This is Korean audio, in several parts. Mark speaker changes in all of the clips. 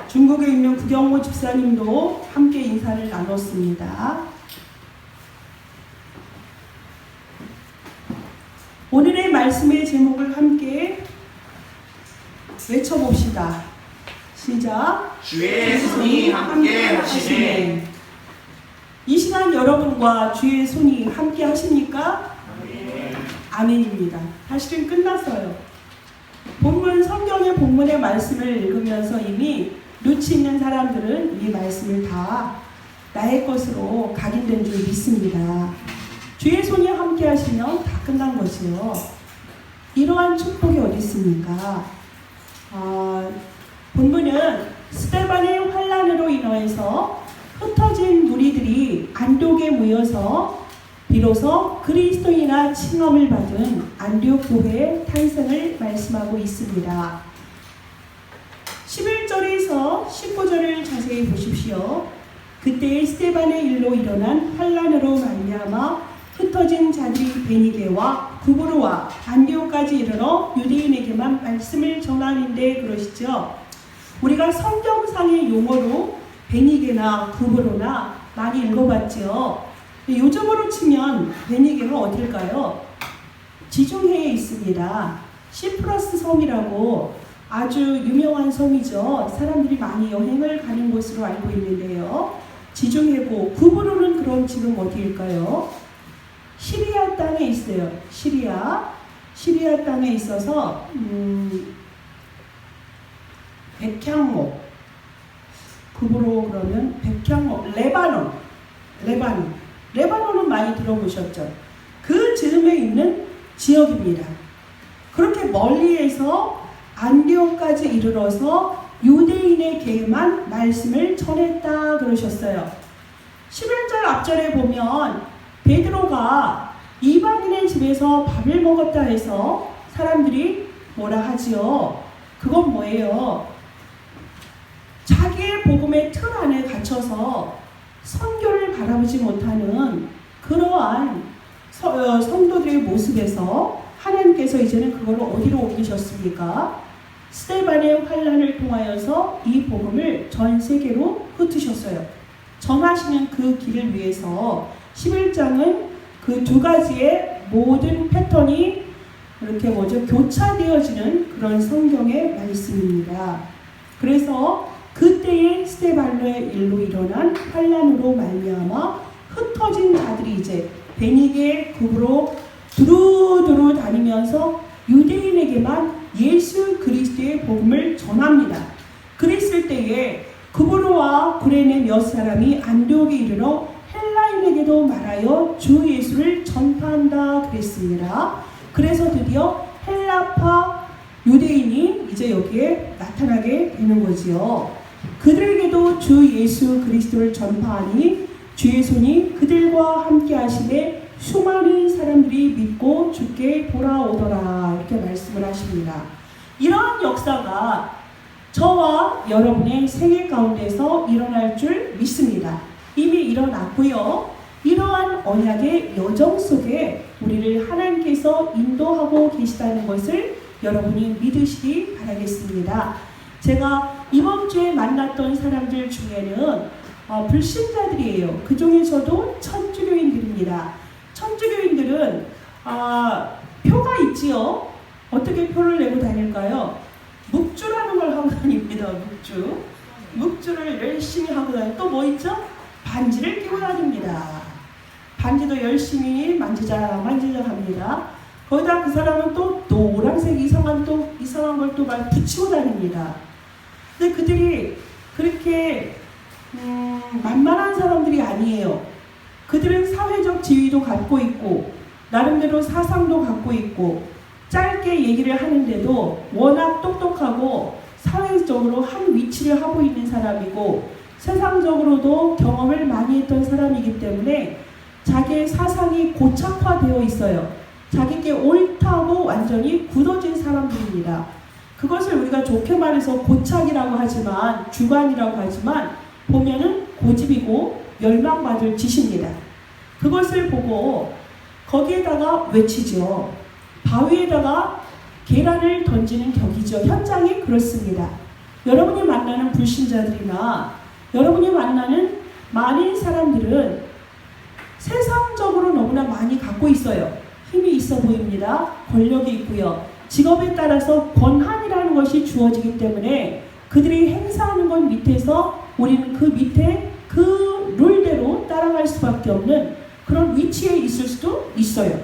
Speaker 1: 중국에 있는 구경호 집사님도 함께 인사를 나눴습니다. 오늘의 말씀의 제목을 함께 외쳐봅시다. 시작.
Speaker 2: 주의 손이 함께 하시네.
Speaker 1: 이 시간 여러분과 주의 손이 함께 하십니까?
Speaker 2: 아멘.
Speaker 1: 아멘입니다. 사실은 끝났어요. 본문 성경의 본문의 말씀을 읽으면서 이미 눈치 있는 사람들은 이 말씀을 다 나의 것으로 각인된 줄 믿습니다. 주의 손이 함께 하시면 다 끝난 거지요. 이러한 축복이 어디 있습니까? 본문은 스데반의 환난으로 인해서 흩어진 무리들이 안디옥에 모여서 비로소 그리스도인이라 칭함을 받은 안디옥 교회의 탄생을 말씀하고 있습니다. 11절에서 19절을 자세히 보십시오. 그때의 스데반의 일로 일어난 환난으로 말미암아 흩어진 자들이 베니게와 구브로와 안디옥까지 이르러 유대인에게만 말씀을 전하는데 그러시죠. 우리가 성경상의 용어로 베니게나 구브로나 많이 읽어봤죠. 요즘으로 치면 베니게가 어딜까요? 지중해에 있습니다. 시프러스 섬이라고 아주 유명한 섬이죠. 사람들이 많이 여행을 가는 곳으로 알고 있는데요. 지중해고 구브로는 그럼 지금 어디일까요? 시리아 땅에 있어요. 시리아 땅에 있어서 백향목, 구브로 그러면 백향목, 레바논은 많이 들어보셨죠? 그 즈음에 있는 지역입니다. 그렇게 멀리에서 안디옥까지 이르러서 유대인에게만 말씀을 전했다 그러셨어요. 11절 앞절에 보면 베드로가 이방인의 집에서 밥을 먹었다 해서 사람들이 뭐라 하지요? 그건 뭐예요? 자기의 복음의 틀 안에 갇혀서 선교를 바라보지 못하는 그러한 성도들의 모습에서 하나님께서 이제는 그걸 어디로 옮기셨습니까? 스데반의 환난을 통하여서 이 복음을 전 세계로 흩으셨어요. 전하시는 그 길을 위해서 11장은 그 두 가지의 모든 패턴이 이렇게 교차되어지는 그런 성경의 말씀입니다. 그래서 그때의 스데반의 일로 일어난 환난으로 말미암아 흩어진 자들이 이제 베니게 구브로 두루두루 다니면서 유대인에게만 예수 그리스도의 복음을 전합니다. 그랬을 때에 구브로와 구레네 몇 사람이 안디옥에 이르러 헬라인에게도 말하여 주 예수를 전파한다 그랬습니다. 그래서 드디어 헬라파 유대인이 이제 여기에 나타나게 되는 거지요. 그들에게도 주 예수 그리스도를 전파하니 주의 손이 그들과 함께 하심에 수많은 사람들이 믿고 주께 돌아오더라 이렇게 말씀을 하십니다. 이러한 역사가 저와 여러분의 생애 가운데서 일어날 줄 믿습니다. 이미 일어났고요. 이러한 언약의 여정 속에 우리를 하나님께서 인도하고 계시다는 것을 여러분이 믿으시기 바라겠습니다. 제가 이번 주에 만났던 사람들 중에는 불신자들이에요. 그 중에서도 천주교인들입니다. 천주교인들은 표가 있지요. 어떻게 표를 내고 다닐까요? 묵주라는 걸 하고 다닙니다. 묵주를 열심히 하고 다니고 또 뭐 있죠? 반지를 끼고 다닙니다. 반지도 열심히 만지작 합니다. 거기다 그 사람은 또 노란색 이상한 걸 또 막 붙이고 다닙니다. 근데 그들이 그렇게 만만한 사람들이 아니에요. 그들은 사회적 지위도 갖고 있고 나름대로 사상도 갖고 있고 짧게 얘기를 하는데도 워낙 똑똑하고 사회적으로 한 위치를 하고 있는 사람이고 세상적으로도 경험을 많이 했던 사람이기 때문에 자기의 사상이 고착화되어 있어요. 자기께 옳다고 완전히 굳어진 사람들입니다. 그것을 우리가 좋게 말해서 고착이라고 하지만 주관이라고 하지만 보면은 고집이고 멸망받을 짓입니다. 그것을 보고 거기에다가 외치죠. 바위에다가 계란을 던지는 격이죠. 현장이 그렇습니다. 여러분이 만나는 불신자들이나 여러분이 만나는 많은 사람들은 세상적으로 너무나 많이 갖고 있어요. 힘이 있어 보입니다. 권력이 있고요. 직업에 따라서 권한이라는 것이 주어지기 때문에 그들이 행사하는 것 밑에서 우리는 그 밑에 그 룰대로 따라갈 수밖에 없는 그런 위치에 있을 수도 있어요.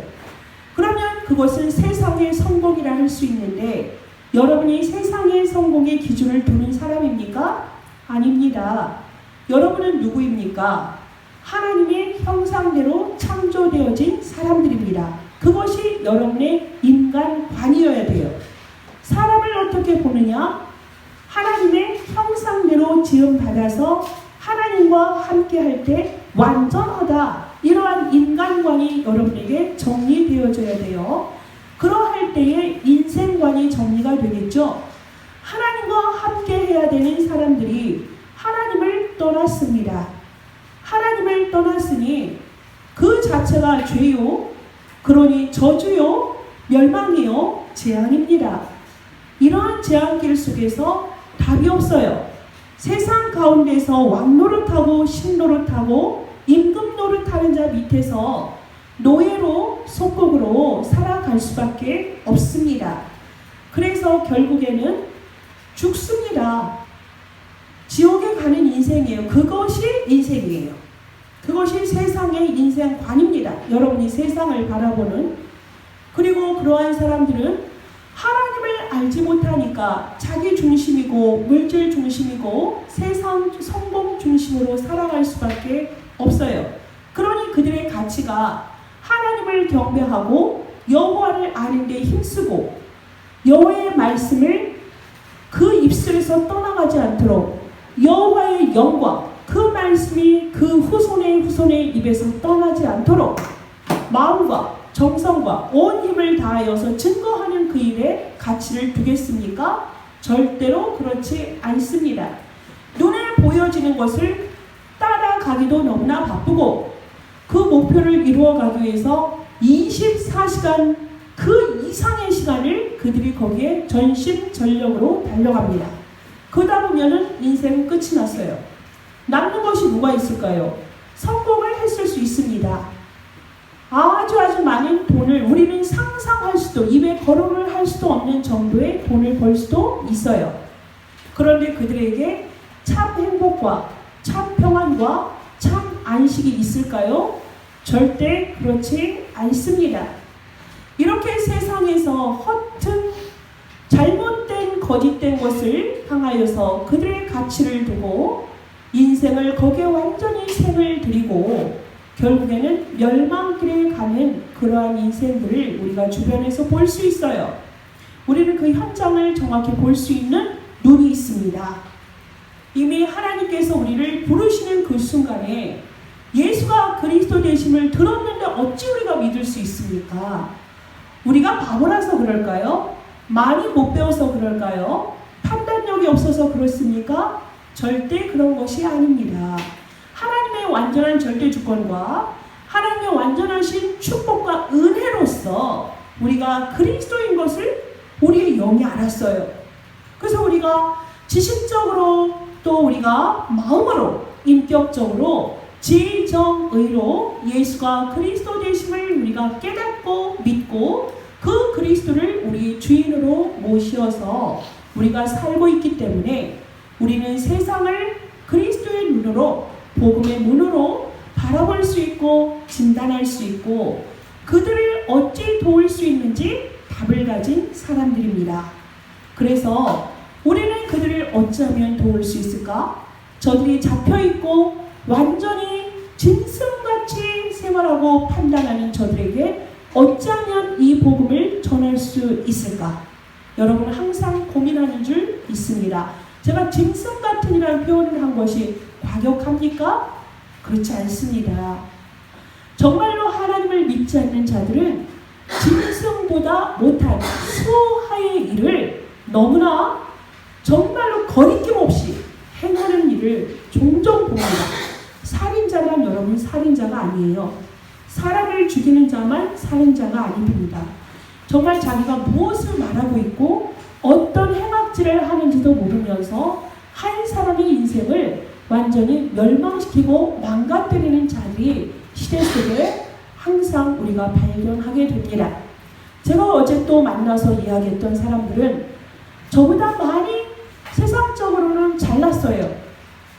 Speaker 1: 그러면 그것은 세상의 성공이라 할 수 있는데 여러분이 세상의 성공의 기준을 두는 사람입니까? 아닙니다. 여러분은 누구입니까? 하나님의 형상대로 창조되어진 사람들입니다. 그것이 여러분의 인간관이어야 돼요. 사람을 어떻게 보느냐? 하나님의 형상대로 지음받아서 하나님과 함께 할 때 완전하다. 이러한 인간관이 여러분에게 정리되어져야 돼요. 그러할 때에 인생관이 정리가 되겠죠. 하나님과 함께 해야 되는 사람들이 하나님을 떠났습니다. 하나님을 떠났으니 그 자체가 죄요. 그러니 저주요, 멸망이요, 재앙입니다. 이러한 재앙길 속에서 답이 없어요. 세상 가운데서 왕노릇하고 신노릇하고 임금노릇하는 자 밑에서 노예로 속국으로 살아갈 수밖에 없습니다. 그래서 결국에는 죽습니다. 지옥에 가는 인생이에요. 그것이 인생이에요. 그것이 세상의 인생관입니다. 여러분이 세상을 바라보는. 그리고 그러한 사람들은 하나님을 알지 못하니까 자기 중심이고 물질 중심이고 세상 성공 중심으로 살아갈 수밖에 없어요. 그러니 그들의 가치가 하나님을 경배하고 여호와를 아는 데 힘쓰고 여호와의 말씀을 그 입술에서 떠나가지 않도록 여호와의 영광, 그 말씀이 그 후손의 입에서 떠나지 않도록 마음과 정성과 온 힘을 다하여서 증거하는 그 일에 가치를 두겠습니까? 절대로 그렇지 않습니다. 눈에 보여지는 것을 따라가기도 너무나 바쁘고 그 목표를 이루어가기 위해서 24시간 그 이상의 시간을 그들이 거기에 전심전력으로 달려갑니다. 그러다 보면은 인생 끝이 났어요. 남는 것이 뭐가 있을까요? 성공을 했을 수 있습니다. 아주 많은 돈을 우리는 상상할 수도 입에 거론을 할 수도 없는 정도의 돈을 벌 수도 있어요. 그런데 그들에게 참 행복과 참 평안과 참 안식이 있을까요? 절대 그렇지 않습니다. 이렇게 세상에서 허튼 잘못된 거짓된 것을 향하여서 그들의 가치를 두고 인생을 거기에 완전히 생을 들이고 결국에는 멸망길에 가는 그러한 인생들을 우리가 주변에서 볼 수 있어요. 우리는 그 현장을 정확히 볼 수 있는 눈이 있습니다. 이미 하나님께서 우리를 부르시는 그 순간에 예수가 그리스도 되심을 들었는데 어찌 우리가 믿을 수 있습니까? 우리가 바보라서 그럴까요? 많이 못 배워서 그럴까요? 판단력이 없어서 그렇습니까? 절대 그런 것이 아닙니다. 하나님의 완전한 절대 주권과 하나님의 완전하신 축복과 은혜로서 우리가 그리스도인 것을 우리의 영이 알았어요. 그래서 우리가 지식적으로 또 우리가 마음으로 인격적으로 지정의로 예수가 그리스도 되심을 우리가 깨닫고 믿고 그 그리스도를 우리 주인으로 모시어서 우리가 살고 있기 때문에 우리는 세상을 그리스도의 눈으로 복음의 눈으로 바라볼 수 있고 진단할 수 있고 그들을 어찌 도울 수 있는지 답을 가진 사람들입니다. 그래서 우리는 그들을 어찌하면 도울 수 있을까? 저들이 잡혀있고 완전히 짐승같이 생활하고 판단하는 저들에게 어찌하면 이 복음을 전할 수 있을까? 여러분 항상 고민하는 줄 있습니다. 제가 짐승 같은 이라는 표현을 한 것이 과격합니까? 그렇지 않습니다. 정말로 하나님을 믿지 않는 자들은 짐승보다 못한 수하의 일을 너무나 정말로 거리낌 없이 행하는 일을 종종 봅니다. 살인자만 여러분 살인자가 아니에요. 사람을 죽이는 자만 살인자가 아닙니다. 정말 자기가 무엇을 말하고 있고 어떤 행악질을 일을 하는지도 모르면서 한 사람의 인생을 완전히 멸망시키고 망가뜨리는 자들이 시대 속에 항상 우리가 발견하게 됩니다. 제가 어제 또 만나서 이야기했던 사람들은 저보다 많이 세상적으로는 잘났어요.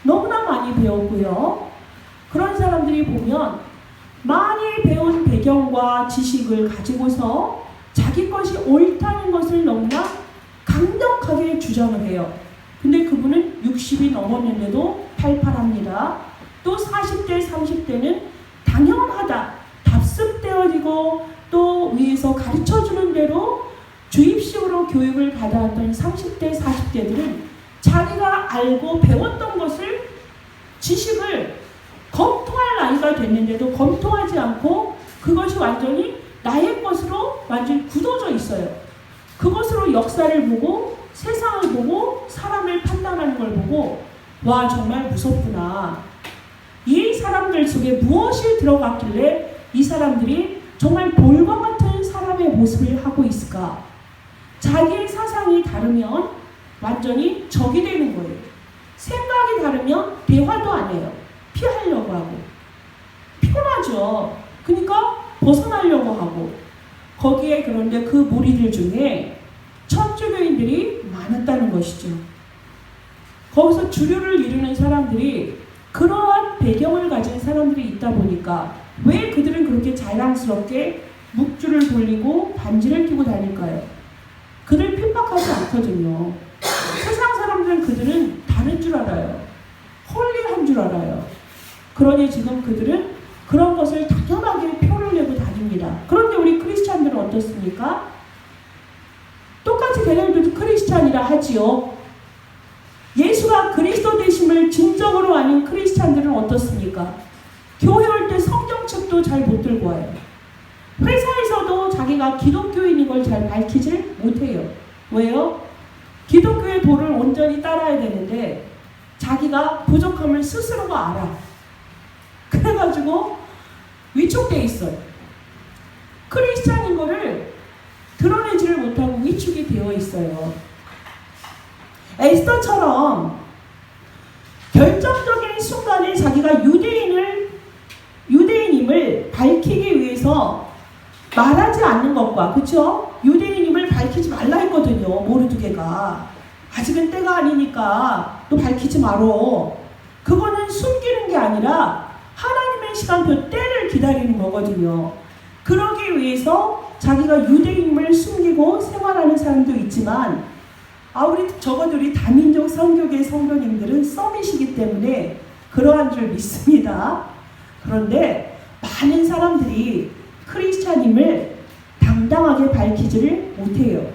Speaker 1: 너무나 많이 배웠고요. 그런 사람들이 보면 많이 배운 배경과 지식을 가지고서 자기 것이 옳다는 것을 너무나 강력하게 주장을 해요. 근데 그분은 60이 넘었는데도 팔팔합니다. 또 40대, 30대는 당연하다, 답습되어지고 또 위에서 가르쳐주는 대로 주입식으로 교육을 받아왔던 30대, 40대들은 자기가 알고 배웠던 것을, 지식을 검토할 나이가 됐는데도 검토하지 않고 그것이 완전히 나의 것으로 완전히 굳어져 있어요. 그것으로 역사를 보고 세상을 보고 사람을 판단하는 걸 보고 와, 정말 무섭구나. 이 사람들 속에 무엇이 들어갔길래 이 사람들이 정말 돌과 같은 사람의 모습을 하고 있을까? 자기의 사상이 다르면 완전히 적이 되는 거예요. 생각이 다르면 대화도 안 해요. 피하려고 하고. 피곤하죠. 그러니까 벗어나려고 하고. 거기에 그런데 그 무리들 중에 천주교인들이 많았다는 것이죠. 거기서 주류를 이루는 사람들이 그러한 배경을 가진 사람들이 있다 보니까 왜 그들은 그렇게 자랑스럽게 묵주를 돌리고 반지를 끼고 다닐까요? 그들 핍박하지 않거든요. 세상 사람들은 그들은 다른 줄 알아요. 홀리한 줄 알아요. 그러니 지금 그들은 그런 것을 당연하게 표를 내고 다닙니다. 그런데 우리 크리스찬들은 어떻습니까? 똑같이 걔네들도 크리스찬이라 하지요. 예수가 그리스도 되심을 진정으로 아는 크리스찬들은 어떻습니까? 교회 올 때 성경책도 잘 못 들고 와요. 회사에서도 자기가 기독교인인 걸 잘 밝히질 못해요. 왜요? 기독교의 도를 온전히 따라야 되는데 자기가 부족함을 스스로가 알아. 그래가지고 위축돼 있어요. 크리스찬인 거를 드러내지를 못하고 위축이 되어 있어요. 에스더처럼 결정적인 순간에 자기가 유대인임을 밝히기 위해서 말하지 않는 것과, 그쵸? 유대인임을 밝히지 말라 했거든요. 모르드게가. 아직은 때가 아니니까 또 밝히지 말어. 그거는 숨기는 게 아니라 하나님의 시간표 때를 기다리는 거거든요. 그러기 위해서 자기가 유대인임을 숨기고 생활하는 사람도 있지만, 우리 적어도 우리 다민족 선교계 성도님들은 썸이시기 때문에 그러한 줄 믿습니다. 그런데 많은 사람들이 크리스찬임을 당당하게 밝히지를 못해요.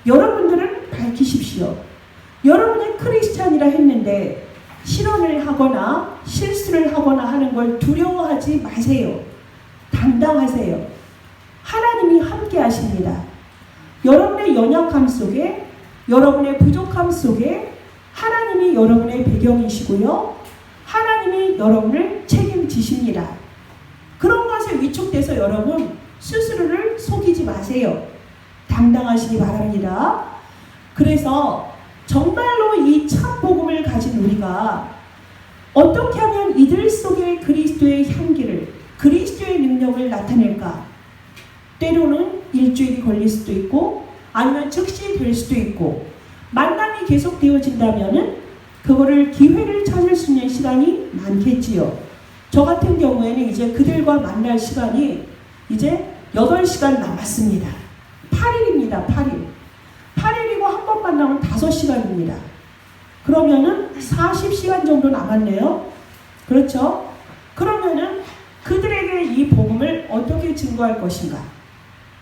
Speaker 1: 여러분들은 밝히십시오. 여러분이 크리스찬이라 했는데 실언을 하거나 실수를 하거나 하는 걸 두려워하지 마세요. 당당하세요. 하나님이 함께 하십니다. 여러분의 연약함 속에, 여러분의 부족함 속에 하나님이 여러분의 배경이시고요. 하나님이 여러분을 책임지십니다. 그런 것에 위축돼서 여러분 스스로를 속이지 마세요. 당당하시기 바랍니다. 그래서 정말로 이 참 복음을 가진 우리가 어떻게 하면 이들 속에 그리스도의 향기를, 그리스도의 능력을 나타낼까? 때로는 일주일이 걸릴 수도 있고 아니면 즉시 될 수도 있고, 만남이 계속 되어진다면은 그거를 기회를 찾을 수 있는 시간이 많겠지요. 저 같은 경우에는 이제 그들과 만날 시간이 이제 8시간 남았습니다. 8일입니다. 8일. 8일이고 한 번 만나면 5시간입니다. 그러면은 40시간 정도 남았네요. 그렇죠? 그러면은 그들에게 이 복음을 어떻게 증거할 것인가?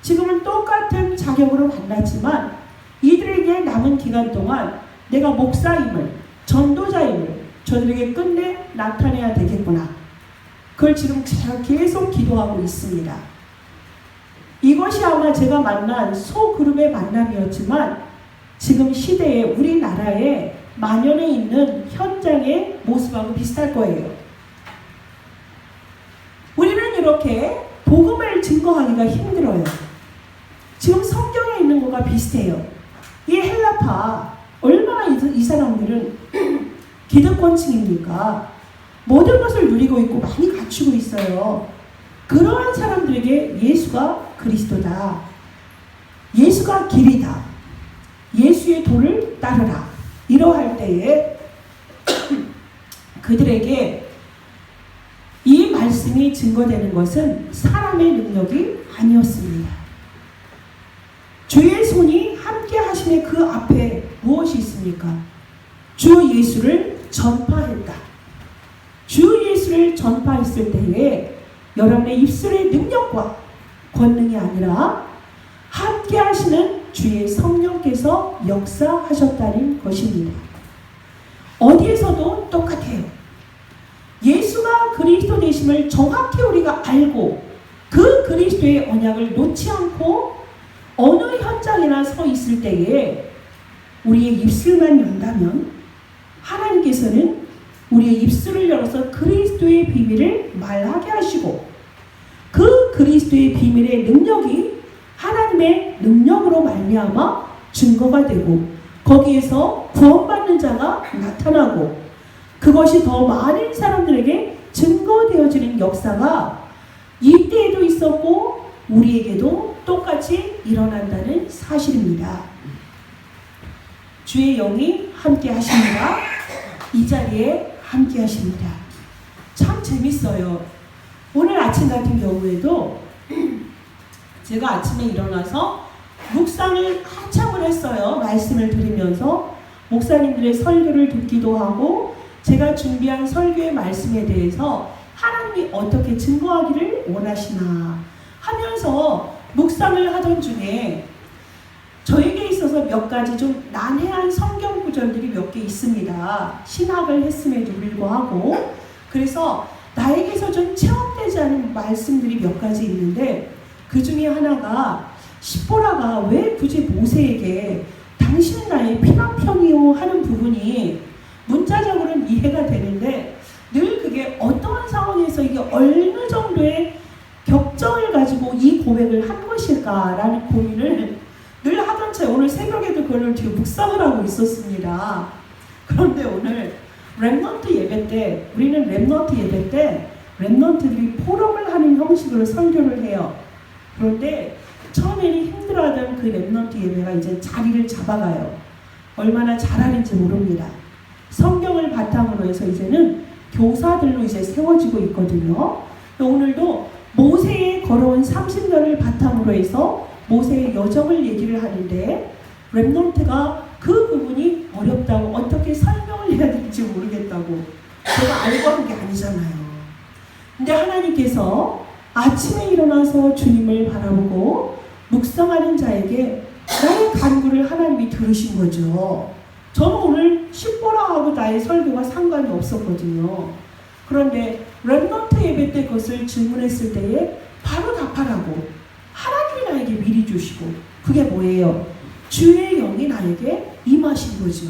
Speaker 1: 지금은 똑같은 자격으로 만났지만 이들에게 남은 기간 동안 내가 목사임을, 전도자임을 저들에게 끝내 나타내야 되겠구나. 그걸 지금 제가 계속 기도하고 있습니다. 이것이 아마 제가 만난 소그룹의 만남이었지만 지금 시대에 우리나라에 만연해 있는 현장의 모습하고 비슷할 거예요. 우리는 이렇게 복음을 증거하기가 힘들어요. 지금 성경에 있는 것과 비슷해요. 이 헬라파, 얼마나 이 사람들은 기득권층입니까? 모든 것을 누리고 있고 많이 갖추고 있어요. 그러한 사람들에게 예수가 그리스도다. 예수가 길이다. 예수의 도를 따르라. 이러할 때에 그들에게 이 말씀이 증거되는 것은 사람의 능력이 아니었습니다. 주의 손이 함께 하심의 그 앞에 무엇이 있습니까? 주 예수를 전파했다. 주 예수를 전파했을 때에 여러분의 입술의 능력과 권능이 아니라 함께 하시는 주의 성령께서 역사하셨다는 것입니다. 어디에서도 똑같아요. 예수가 그리스도 되심을 정확히 우리가 알고 그 그리스도의 언약을 놓지 않고 어느 현장이나 서 있을 때에 우리의 입술만 연다면 하나님께서는 우리의 입술을 열어서 그리스도의 비밀을 말하게 하시고 그 그리스도의 비밀의 능력이 하나님의 능력으로 말미암아 증거가 되고 거기에서 구원받는 자가 나타나고 그것이 더 많은 사람들에게 증거되어지는 역사가 이때에도 있었고 우리에게도 똑같이 일어난다는 사실입니다. 주의 영이 함께 하십니다. 이 자리에 함께 하십니다. 참 재밌어요. 오늘 아침 같은 경우에도 제가 아침에 일어나서 묵상을 한참을 했어요. 말씀을 들으면서 목사님들의 설교를 듣기도 하고 제가 준비한 설교의 말씀에 대해서 하나님이 어떻게 증거하기를 원하시나 하면서 묵상을 하던 중에 저에게 있어서 몇 가지 좀 난해한 성경 구절들이 몇 개 있습니다. 신학을 했음에도 불구하고 그래서 나에게서 좀 체험되지 않은 말씀들이 몇 가지 있는데 그 중에 하나가 십보라가 왜 굳이 모세에게 당신은 나의 피난편이요 하는 부분이 문자적으로는 이해가 되는데 늘 그게 어떠한 상황에서 이게 어느 정도의 격정을 가지고 이 고백을 한 것일까라는 고민을 늘 하던 채 오늘 새벽에도 그걸 지금 묵상을 하고 있었습니다. 그런데 오늘 랩넌트 예배 때 우리는 랩넌트 예배 때 랩넌트들이 포럼을 하는 형식으로 설교를 해요. 그런데 처음에는 힘들어하던 그 랩넌트 예배가 이제 자리를 잡아가요. 얼마나 잘하는지 모릅니다. 성경을 바탕으로 해서 이제는 교사들로 이제 세워지고 있거든요. 오늘도 모세의 걸어온 30년을 바탕으로 해서 모세의 여정을 얘기를 하는데 랩넌트가 그 부분이 어렵다고 어떻게 설명을 해야 될지 모르겠다고 제가 알고 한 게 아니잖아요. 근데 하나님께서 아침에 일어나서 주님을 바라보고 묵상하는 자에게 나의 간구를 하나님이 들으신 거죠. 저는 오늘 십보라하고 나의 설교가 상관이 없었거든요. 그런데 랩넌트 예배 때 그것을 질문했을 때에 바로 답하라고 하나님이 나에게 미리 주시고 그게 뭐예요? 주의 영이 나에게 임하신 거죠.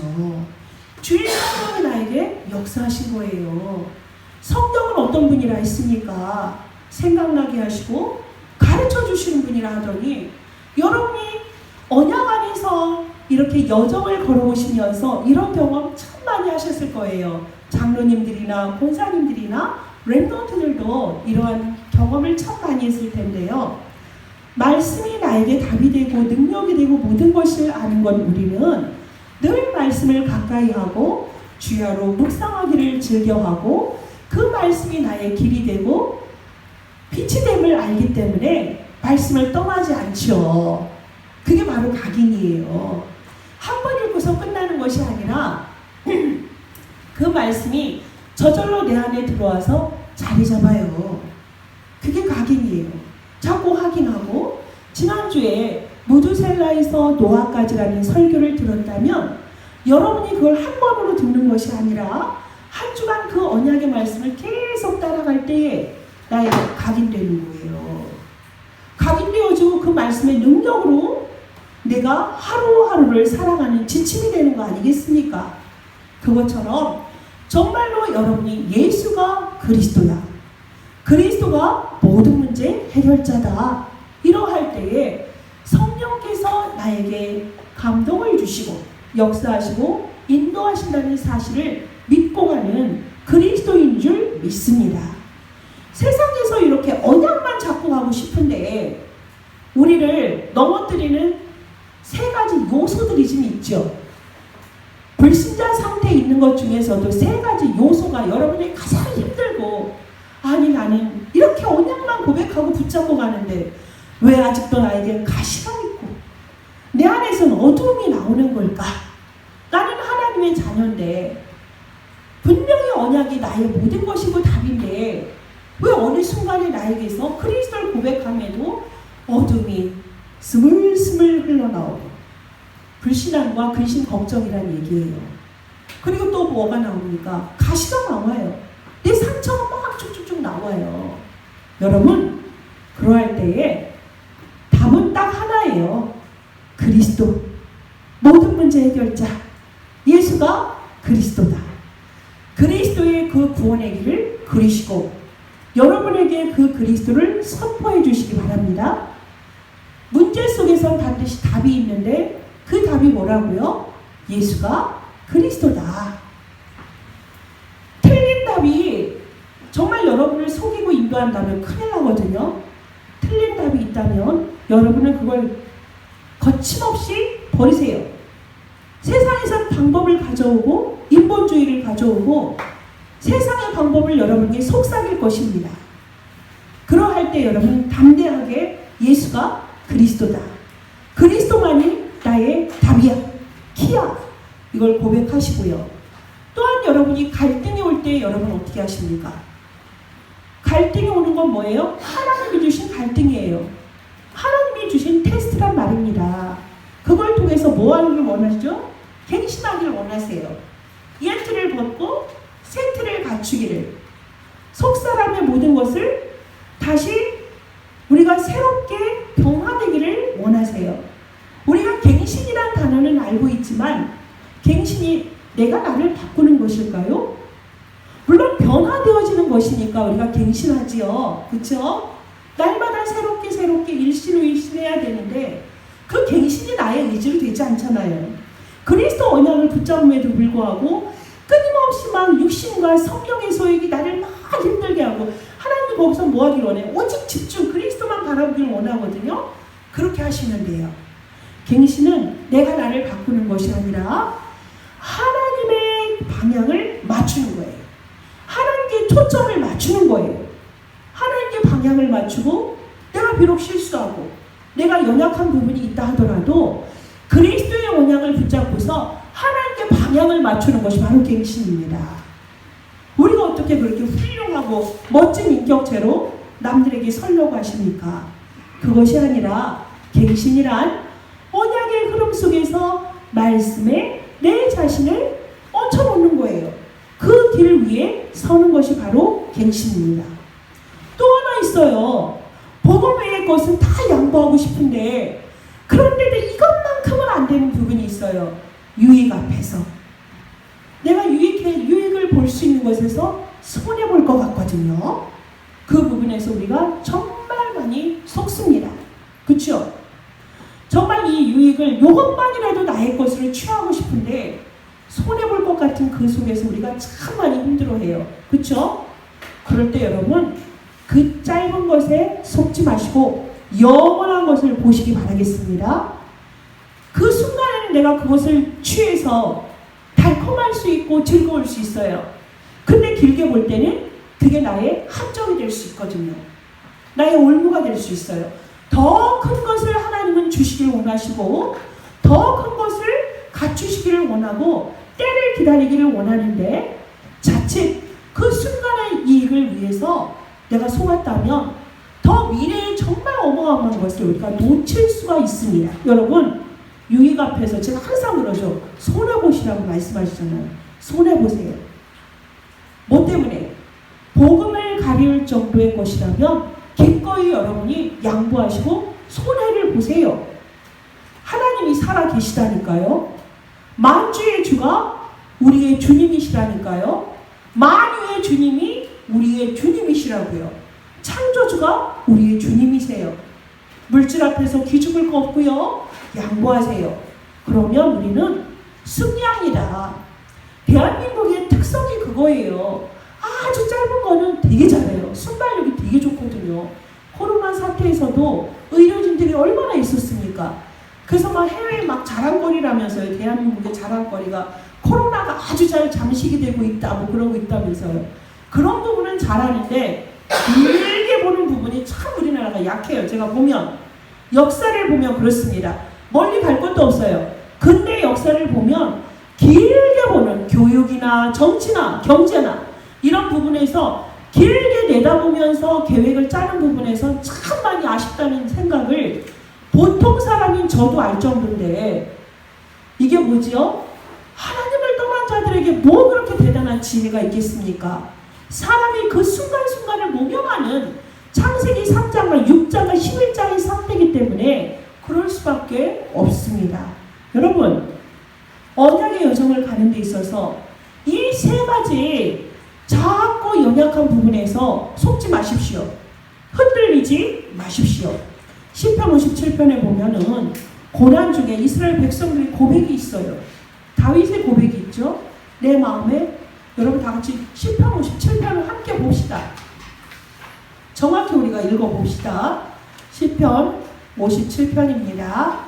Speaker 1: 주의 성령이 나에게 역사하신 거예요. 성령은 어떤 분이라 했습니까? 생각나게 하시고 가르쳐 주시는 분이라 하더니 여러분이 언약 안에서 이렇게 여정을 걸어오시면서 이런 경험 참 많이 하셨을 거예요. 장로님들이나 권사님들이나 랩넌트들도 이러한 경험을 참 많이 했을 텐데요. 말씀이 나에게 답이 되고 능력이 되고 모든 것을 아는 건 우리는 늘 말씀을 가까이 하고 주야로 묵상하기를 즐겨하고 그 말씀이 나의 길이 되고 빛이 됨을 알기 때문에 말씀을 떠나지 않죠. 그게 바로 각인이에요. 한 번 읽고서 끝나는 것이 아니라 그 말씀이 저절로 내 안에 들어와서 자리 잡아요. 그게 각인이에요. 자꾸 확인하고 지난주에 무두셀라에서 노아까지라는 설교를 들었다면 여러분이 그걸 한 번으로 듣는 것이 아니라 한 주간 그 언약의 말씀을 계속 따라갈 때에 나에게 각인되는 거예요. 각인되어지고 그 말씀의 능력으로 내가 하루하루를 살아가는 지침이 되는 거 아니겠습니까? 그것처럼 정말로 여러분이 예수가 그리스도야. 그리스도가 모든 문제 해결자다. 이러할 때에 성령께서 나에게 감동을 주시고 역사하시고 인도하신다는 사실을 믿고 가는 그리스도인 줄 믿습니다. 세상에서 이렇게 언약만 잡고 가고 싶은데 우리를 넘어뜨리는 세 가지 요소들이 좀 있죠. 불신자 상태에 있는 것 중에서도 세 가지 요소가 여러분이 가장 힘들고, 아니 나는 이렇게 언약만 고백하고 붙잡고 가는데 왜 아직도 나에게 가시가 있고 내 안에서는 어두움이 나오는 걸까? 나는 하나님의 자녀인데 분명히 언약이 나의 모든 것이고 답인데 왜 어느 순간에 나에게서 그리스도를 고백함에도 어둠이 스물스물 흘러나오고 불신앙과 근심 걱정이란 얘기예요. 그리고 또 뭐가 나옵니까? 가시가 나와요. 내 상처가 막 쭉쭉쭉 나와요. 여러분, 그러할 때에 답은 딱 하나예요. 그리스도. 모든 문제 해결자. 예수가 그리스도다. 그리스도의 그 구원의 길을 그리시고 여러분에게 그 그리스도를 선포해 주시기 바랍니다. 문제 속에선 반드시 답이 있는데 그 답이 뭐라고요? 예수가 그리스도다. 틀린 답이 정말 여러분을 속이고 인도한다면 큰일 나거든요. 틀린 답이 있다면 여러분은 그걸 거침없이 버리세요. 세상에선 방법을 가져오고 인본주의를 가져오고 세상의 방법을 여러분에게 속삭일 것입니다. 그러할 때 여러분 담대하게 예수가 그리스도다. 그리스도만이 나의 답이야. 키야. 이걸 고백하시고요. 또한 여러분이 갈등이 올 때 여러분 어떻게 하십니까? 갈등이 오는 건 뭐예요? 하나님이 주신 갈등이에요. 하나님이 주신 테스트란 말입니다. 그걸 통해서 뭐 하기를 원하시죠? 갱신하기를 원하세요. 옛 틀을 벗고 새 틀을 갖추기를. 속사람의 모든 것을 다시 우리가 새롭게 변화되기를 원하세요. 우리가 갱신이란 단어는 알고 있지만 갱신이 내가 나를 바꾸는 것일까요? 물론 변화되어지는 것이니까 우리가 갱신하지요. 그렇죠? 날마다 새롭게 일신해야 되는데 그 갱신이 나의 의지로 되지 않잖아요. 그리스도 언약을 붙잡음에도 불구하고 끊임없이 막 육신과 성령의 소욕이 나를 막 힘들게 하고 하나님 거기서 뭐 하길 원해요? 오직 집중 그리스도만 바라보길 원하거든요. 그렇게 하시면 돼요. 갱신은 내가 나를 바꾸는 것이 아니라 하나님의 방향을 맞추는 거예요. 하나님께 초점을 맞추는 거예요. 하나님께 방향을 맞추고 내가 비록 실수하고 내가 연약한 부분이 있다 하더라도 그리스도의 언약을 붙잡고서 하나님께 방향을 맞추는 것이 바로 갱신입니다. 우리가 어떻게 그렇게 훌륭하고 멋진 인격체로 남들에게 서려고 하십니까? 그것이 아니라 갱신이란 언약의 흐름 속에서 말씀에 내 자신을 얹혀놓는 거예요. 그 길 위에 서는 것이 바로 갱신입니다. 또 하나 있어요. 복음 외의 것은 다 양보하고 싶은데 그런데도 이것만큼은 안 되는 부분이 있어요. 유익 앞에서. 내가 유익을 볼 수 있는 것에서 손해볼 것 같거든요. 그 부분에서 우리가 정말 많이 속습니다. 그렇죠? 정말 이 유익을 이것만이라도 나의 것으로 취하고 싶은데 손해볼 것 같은 그 속에서 우리가 참 많이 힘들어해요. 그렇죠? 그럴 때 여러분 그 짧은 것에 속지 마시고 영원한 것을 보시기 바라겠습니다. 그 순간에는 내가 그것을 취해서 달콤할 수 있고 즐거울 수 있어요. 근데 길게 볼 때는 그게 나의 함정이 될 수 있거든요. 나의 올무가 될 수 있어요. 더 큰 것을 하나님은 주시길 원하시고 더 큰 것을 갖추시기를 원하고 때를 기다리기를 원하는데 자칫 그 순간의 이익을 위해서 내가 속았다면 더 미래에 정말 어마어마한 것을 우리가 놓칠 수가 있습니다. 여러분 유익 앞에서 제가 항상 그러죠. 손해보시라고 말씀하시잖아요. 손해보세요. 뭐 때문에? 복음을 가릴 정도의 것이라면 기꺼이 여러분이 양보하시고 손해를 보세요. 하나님이 살아 계시다니까요. 만주의 주가 우리의 주님이시라니까요. 만유의 주님이 우리의 주님이시라고요. 창조주가 우리의 주님이세요. 물질 앞에서 기죽을 거 없고요. 양보하세요. 그러면 우리는 승리합니다. 대한민국의 특성이 그거예요. 아주 짧은 거는 되게 잘해요. 순발력이 되게 좋거든요. 코로나 사태에서도 의료진들이 얼마나 있었습니까? 그래서 막 해외에 막 자랑거리라면서요. 대한민국의 자랑거리가 코로나가 아주 잘 잠식이 되고 있다, 뭐 그러고 있다면서요. 그런 부분은 잘하는데 길게 보는 부분이 참 우리나라가 약해요. 제가 보면 역사를 보면 그렇습니다. 멀리 갈 것도 없어요. 근대 역사를 보면 길게 보는 교육이나 정치나 경제나 이런 부분에서 길게 내다보면서 계획을 짜는 부분에서 참 많이 아쉽다는 생각을 보통 사람인 저도 알 정도인데, 이게 뭐지요? 하나님을 떠난 자들에게 뭐 그렇게 대단한 지혜가 있겠습니까? 사람이 그 순간순간을 모명하는 창세기 3장과 6장과 11장의 상태이기 때문에 그럴 수밖에 없습니다. 여러분, 언약의 여정을 가는 데 있어서 이 세 가지 작고 연약한 부분에서 속지 마십시오. 흔들리지 마십시오. 시편 57편에 보면은 고난 중에 이스라엘 백성들의 고백이 있어요. 다윗의 고백이 있죠. 내 마음에, 여러분 다 같이 시편 57편을 함께 봅시다. 정확히 우리가 읽어봅시다. 시편 57편입니다.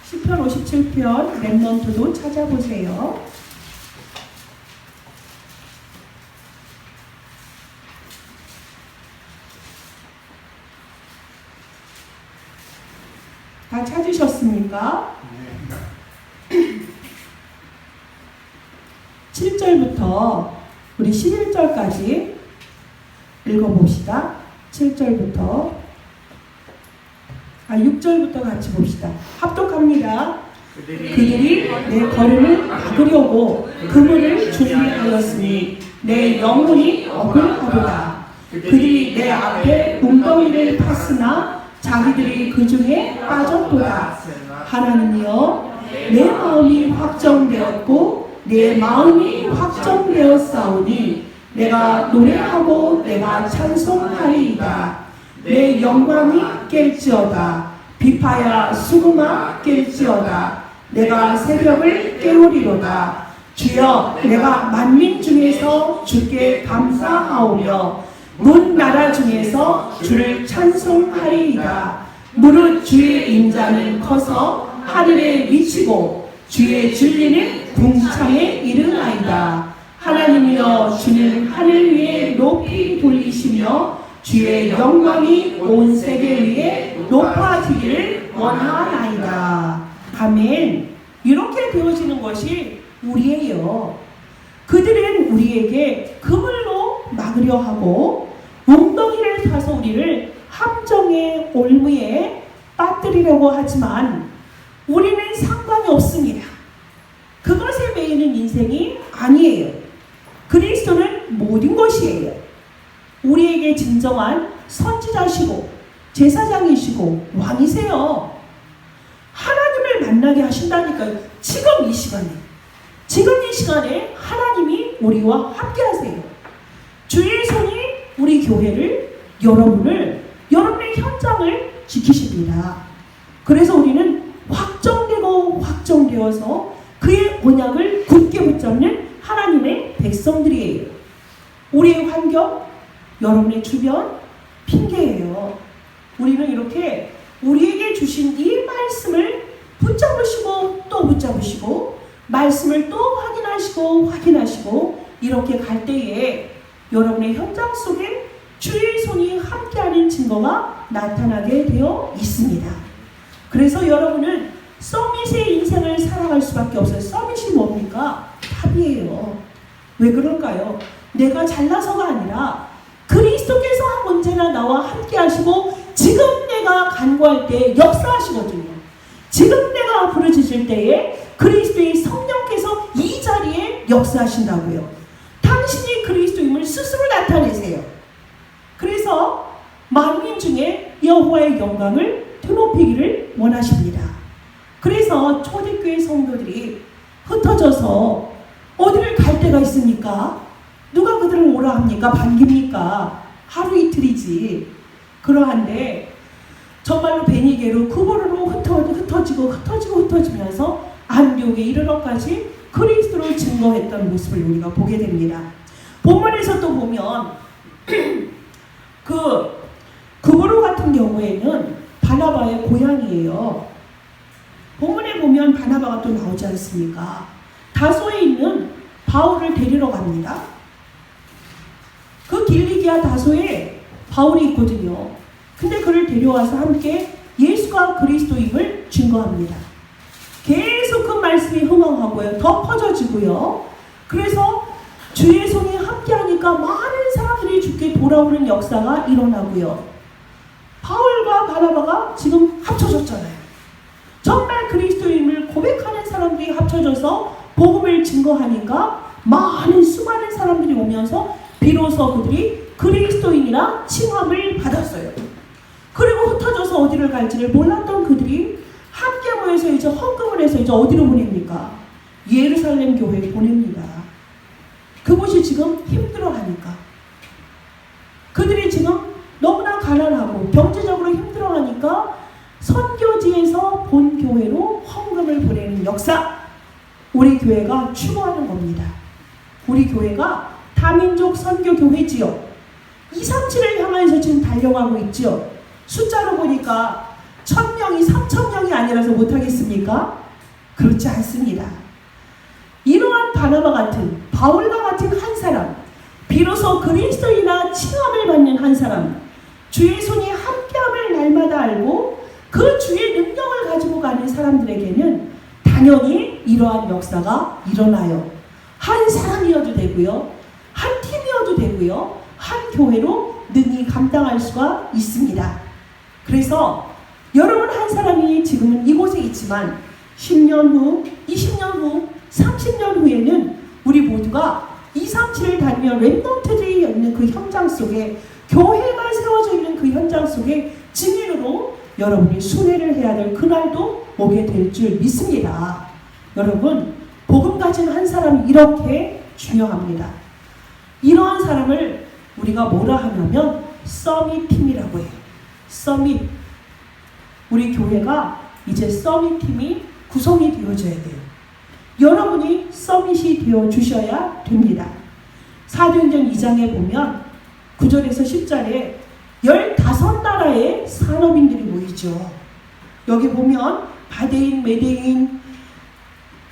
Speaker 1: 시편 57편 랩넌트도 찾아보세요. 다 찾으셨습니까? 7절부터 우리 11절까지 읽어봅시다. 7절부터 6절부터 같이 봅시다. 합독합니다. 그들이 내 걸음을 막으려고 그물을 준비하였으니 내 영혼이 억울하도다. 그들이 내 앞에 웅덩이를 팠으나 자기들이 그 중에 빠졌도다. 하나님이여, 내 마음이 확정되었고 내 마음이 확정되었사오니 내가 노래하고 내가 찬송하리이다. 내 영광이 깰지어다. 비파야 수금아 깰지어다. 내가 새벽을 깨우리로다. 주여, 내가 만민 중에서 주께 감사하오며 문 나라 중에서 주를 찬송하리이다. 무릇 주의 인자는 커서 하늘에 미치고 주의 진리는 궁창에 이르나이다. 하나님이여, 주는 하늘 위에 높이 돌리시며 주의 영광이 온 세계 위에 높아지기를 원하나이다. 아멘. 이렇게 되어지는 것이 우리예요. 그들은 우리에게 그물로 막으려 하고 웅덩이를 타서 우리를 함정의 올무에 빠뜨리려고 하지만 우리는 상관이 없습니다. 그것에 매이는 인생이 아니에요. 그리스도는 모든 것이에요. 우리에게 진정한 선지자시고 제사장이시고 왕이세요. 하나님을 만나게 하신다니까요. 지금 이 시간에 하나님이 우리와 함께 하세요. 주의 손이 우리 교회를, 여러분의 현장을 지키십니다. 그래서 우리는 확정되어서 그의 언약을 굳게 붙잡는 하나님의 백성들이에요. 우리의 환경, 여러분의 주변, 핑계예요. 우리는 이렇게 우리에게 주신 이 말씀을 붙잡으시고 또 붙잡으시고 말씀을 또 확인하시고 이렇게 갈 때에 여러분의 현장 속에 주의 손이 함께하는 증거가 나타나게 되어 있습니다. 그래서 여러분은 서밋의 인생을 살아갈 수밖에 없어요. 서밋이 뭡니까? 답이에요. 왜 그럴까요? 내가 잘나서가 아니라 그리스도께서 언제나 나와 함께 하시고 지금 내가 간구할 때 역사하시거든요. 지금 내가 부르짖을 때에 그리스도의 성령께서 이 자리에 역사하신다고요. 당신이 그리스도임을 스스로 나타내세요. 그래서 만민 중에 여호와의 영광을 드높이기를 원하십니다. 그래서 초대교회 성도들이 흩어져서 어디를 갈 데가 있습니까? 누가 그들을 오라 합니까? 반깁니까? 하루 이틀이지. 그러한데 정말로 베니게로 구보르로 흩어지면서 안디옥에 이르러까지 그리스도를 증거했던 모습을 우리가 보게 됩니다. 본문에서 또 보면 구보로 같은 경우에는 바나바의 고향이에요. 본문에 보면 바나바가 또 나오지 않습니까? 다소에 있는 바울을 데리러 갑니다. 그 길리기아 다소에 바울이 있거든요. 근데 그를 데려와서 함께 예수가 그리스도임을 증거합니다. 계속 그 말씀이 흥황하고요. 더 퍼져지고요. 그래서 주의 손이 함께하니까 많은 사람들이 주께 돌아오는 역사가 일어나고요. 바울과 바나바가 지금 합쳐졌잖아요. 정말 그리스도임을 고백하는 사람들이 합쳐져서 복음을 증거하니까 수많은 사람들이 오면서 비로소 그들이 그리스도인이라 칭함을 받았어요. 그리고 흩어져서 어디를 갈지를 몰랐던 그들이 함께 모여서 이제 헌금을 해서 이제 어디로 보냅니까? 예루살렘 교회에 보냅니다. 그곳이 지금 힘들어하니까. 그들이 지금 너무나 가난하고 경제적으로 힘들어하니까 선교지에서 본 교회로 헌금을 보내는 역사, 우리 교회가 추구하는 겁니다. 우리 교회가 다민족 선교 교회지요. 237을 향해서 지금 달려가고 있죠. 숫자로 보니까 1000명이 3000명이 아니라서 못하겠습니까? 그렇지 않습니다. 이러한 바나바 같은, 바울과 같은 한 사람, 비로소 그리스도인이나 칭함을 받는 한 사람, 주의 손이 함께함을 날마다 알고 그 주의 능력을 가지고 가는 사람들에게는 당연히 이러한 역사가 일어나요. 한 사람이어도 되고요, 한 팀이어도 되고요, 한 교회로 능히 감당할 수가 있습니다. 그래서 여러분 한 사람이 지금은 이곳에 있지만 10년 후, 20년 후, 30년 후에는 우리 모두가 237을 다니며 랩넌트들이 있는 그 현장 속에, 교회가 세워져 있는 그 현장 속에 증인으로 여러분이 순회를 해야 될 그날도 오게 될 줄 믿습니다. 여러분, 복음 가진 한 사람이 이렇게 중요합니다. 이러한 사람을 우리가 뭐라 하냐면 서밋팀이라고 해요. 서밋. 우리 교회가 이제 서밋팀이 구성이 되어져야 돼요. 여러분이 서밋이 되어 주셔야 됩니다. 사도행전 2장에 보면 9절에서 10절에 15나라의 산업인들이 모이죠. 여기 보면 바데인, 메데인,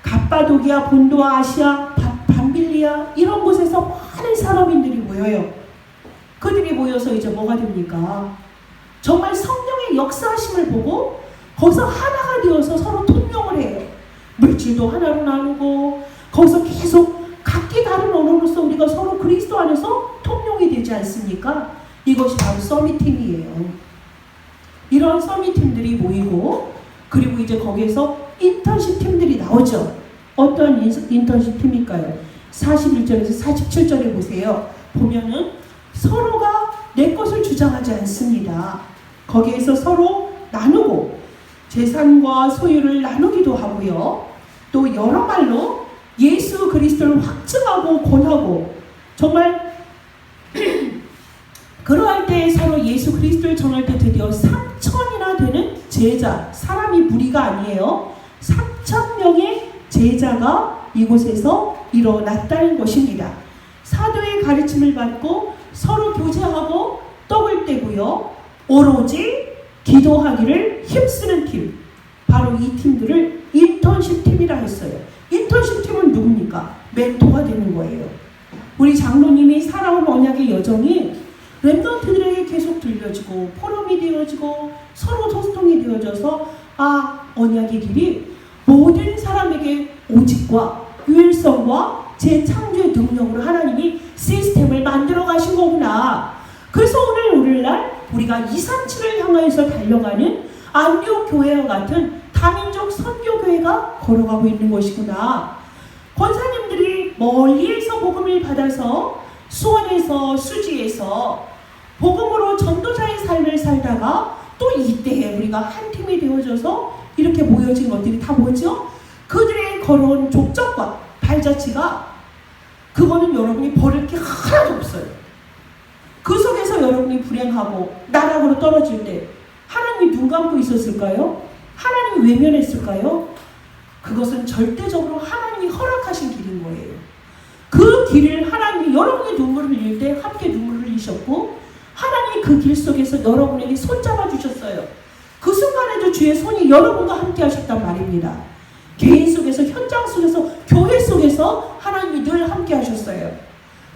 Speaker 1: 갑바도기아, 본도아, 아시아, 밤빌리아 이런 곳에서 많은 산업인들이 모여요. 그들이 모여서 이제 뭐가 됩니까? 정말 성령의 역사하심을 보고 거기서 하나가 되어서 서로 통용을 해요. 물질도 하나로 나누고 거기서 계속 각기 다른 언어로서 우리가 서로 그리스도 안에서 통용이 되지 않습니까? 이것이 바로 서밋팀이에요. 이런 서밋팀들이 모이고, 그리고 이제 거기에서 인턴십 팀들이 나오죠. 어떠한 인턴십 팀일까요? 41절에서 47절에 보세요. 보면은 서로가 내 것을 주장하지 않습니다. 거기에서 서로 나누고 재산과 소유를 나누기도 하고요. 또 여러 말로 예수 그리스도를 확증하고 권하고, 정말 그러할 때 서로 예수 그리스도를 전할 때 드디어 3,000이나 되는 제자, 사람이 무리가 아니에요. 3,000명의 제자가 이곳에서 일어났다는 것입니다. 사도의 가르침을 받고 서로 교제하고 떡을 떼고요, 오로지 기도하기를 힘쓰는 팀, 바로 이 팀들을 인턴십 팀이라 했어요. 인턴십 팀은 누굽니까? 멘토가 되는 거예요. 우리 장로님이 살아온 언약의 여정이 랩넌트들에게 계속 들려지고 포럼이 되어지고 서로 소통이 되어져서 언약의 길이 모든 사람에게 오직과 유일성과 재창조의 능력으로 하나님이 시스템을 만들어 가신 거구나. 그래서 오늘날 우리가 237을 향하여서 달려가는 안디옥 교회와 같은 다민족 선교교회가 걸어가고 있는 것이구나. 권사님들이 멀리에서 복음을 받아서 수원에서, 수지에서 복음으로 전도자의 삶을 살다가 또 이때에 우리가 한 팀이 되어져서 이렇게 모여진 것들이 다 뭐죠? 그들의 걸어온 족적과 발자취가, 그거는 여러분이 버릴 게 하나도 없어요. 그 속에서 여러분이 불행하고 나락으로 떨어질 때 하나님 하나님이 눈 감고 있었을까요? 하나님이 외면했을까요? 그것은 절대적으로 하나님이 허락하신 길인 거예요. 그 길을 하나님이 여러분의 눈물을 흘릴 때 함께 눈물을 흘리셨고, 하나님이 그 길 속에서 여러분에게 손잡아 주셨어요. 그 순간에도 주의 손이 여러분과 함께 하셨단 말입니다. 개인 속에서, 현장 속에서, 교회 속에서 하나님이 늘 함께 하셨어요.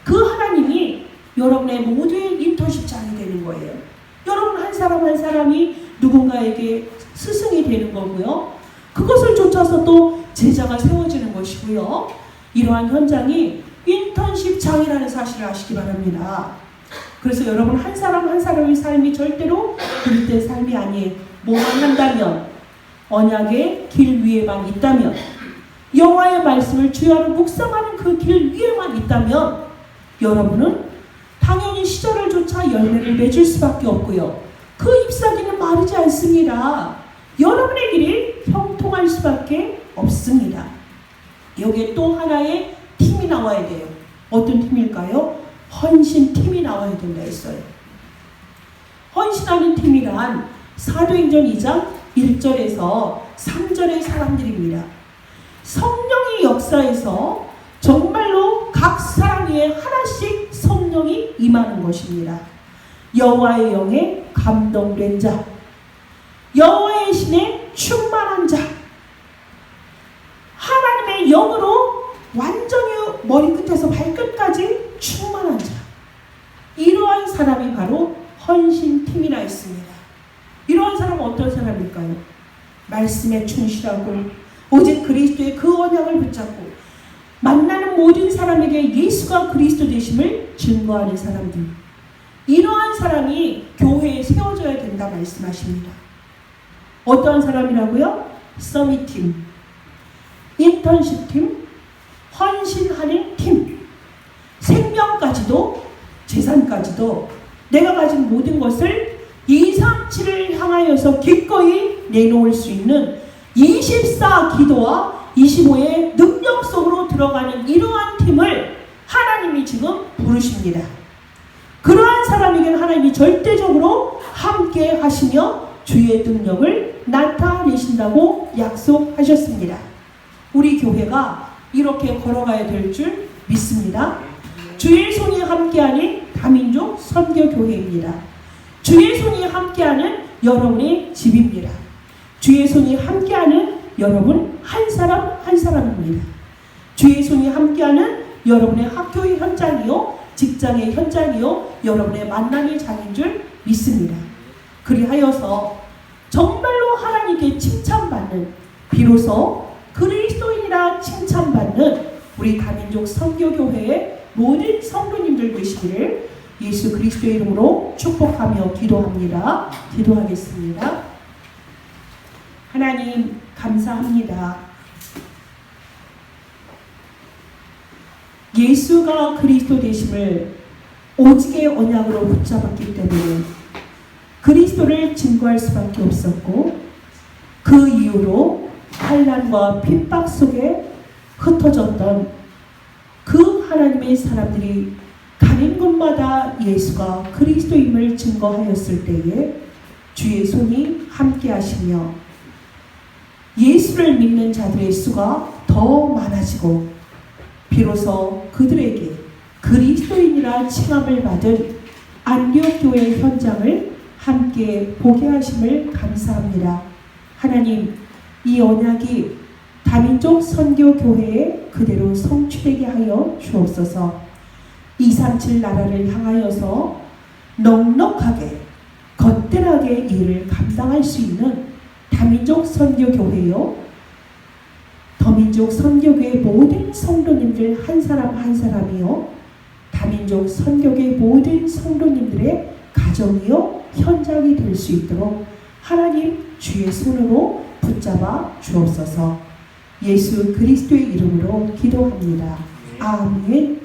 Speaker 1: 그 하나님이 여러분의 모두의 인턴십장이 되는 거예요. 여러분 한 사람 한 사람이 누군가에게 스승이 되는 거고요. 그것을 쫓아서 또 제자가 세워지는 것이고요. 이러한 현장이 인턴십장이라는 사실을 아시기 바랍니다. 그래서 여러분 한 사람 한 사람의 삶이 절대로 그릇된 삶이 아니에요. 뭐만 한다면, 언약의 길 위에만 있다면, 여호와의 말씀을 주야로 묵상하는 그 길 위에만 있다면 여러분은 당연히 시절을 쫓아 열매를 맺을 수밖에 없고요. 그 잎사귀는 마르지 않습니다. 여러분의 길이 형통할 수밖에 없습니다. 여기에 또 하나의 팀이 나와야 돼요. 어떤 팀일까요? 헌신팀이 나와야 된다 했어요. 헌신하는 팀이란 사도행전 2장 1절에서 3절의 사람들입니다. 성령의 역사에서 정말로 각 사람 위에 하나씩 성령이 임하는 것입니다. 여호와의 영에 감동된 자, 여호와의 신에 충만한 자, 하나님의 영으로 완전히 머리끝에서 발끝까지 충만한 자, 이러한 사람이 바로 헌신팀이라 했습니다. 이러한 사람은 어떤 사람일까요? 말씀에 충실하고 오직 그리스도의 그 언약을 붙잡고 만나는 모든 사람에게 예수가 그리스도 되심을 증거하는 사람들, 이러한 사람이 교회에 세워져야 된다 말씀하십니다. 어떠한 사람이라고요? 서밋팀, 인턴십팀, 헌신하는 팀, 생명까지도 재산까지도 내가 가진 모든 것을 237을 향하여서 기꺼이 내놓을 수 있는 24 기도와 25의 능력 속으로 들어가는 이러한 팀을 하나님이 지금 부르십니다. 그러한 사람에게는 하나님이 절대적으로 함께 하시며 주의 능력을 나타내신다고 약속하셨습니다. 우리 교회가 이렇게 걸어가야 될 줄 믿습니다. 주의 손이 함께하는 다민족 선교교회입니다. 주의 손이 함께하는 여러분의 집입니다. 주의 손이 함께하는 여러분 한 사람 한 사람입니다. 주의 손이 함께하는 여러분의 학교의 현장이요, 직장의 현장이요, 여러분의 만남의 장인 줄 믿습니다. 그리하여서 정말로 하나님께 칭찬받는, 비로소 그리스도인이라 칭찬받는 우리 다민족 선교교회의 모든 성도님들 되시기를 예수 그리스도의 이름으로 축복하며 기도합니다. 기도하겠습니다. 하나님 감사합니다. 예수가 그리스도 되심을 오직의 언약으로 붙잡았기 때문에 그리스도를 증거할 수밖에 없었고, 그 이후로 환난과 핍박 속에 흩어졌던 그 하나님의 사람들이 가는 곳마다 예수가 그리스도임을 증거하였을 때에 주의 손이 함께 하시며 예수를 믿는 자들의 수가 더 많아지고, 비로소 그들에게 그리스도인이라 칭함을 받은 안디옥교회 현장을 함께 보게 하심을 감사합니다. 하나님, 이 언약이 다민족 선교교회에 그대로 성취되게 하여 주옵소서. 237 나라를 향하여서 넉넉하게 거뜬하게 일을 감당할 수 있는 다민족 선교교회요, 더민족 선교교회 모든 성도님들 한 사람 한 사람이요, 다민족 선교교회 모든 성도님들의 가정이요 현장이 될 수 있도록 하나님 주의 손으로 붙잡아 주옵소서. 예수 그리스도의 이름으로 기도합니다. 아멘.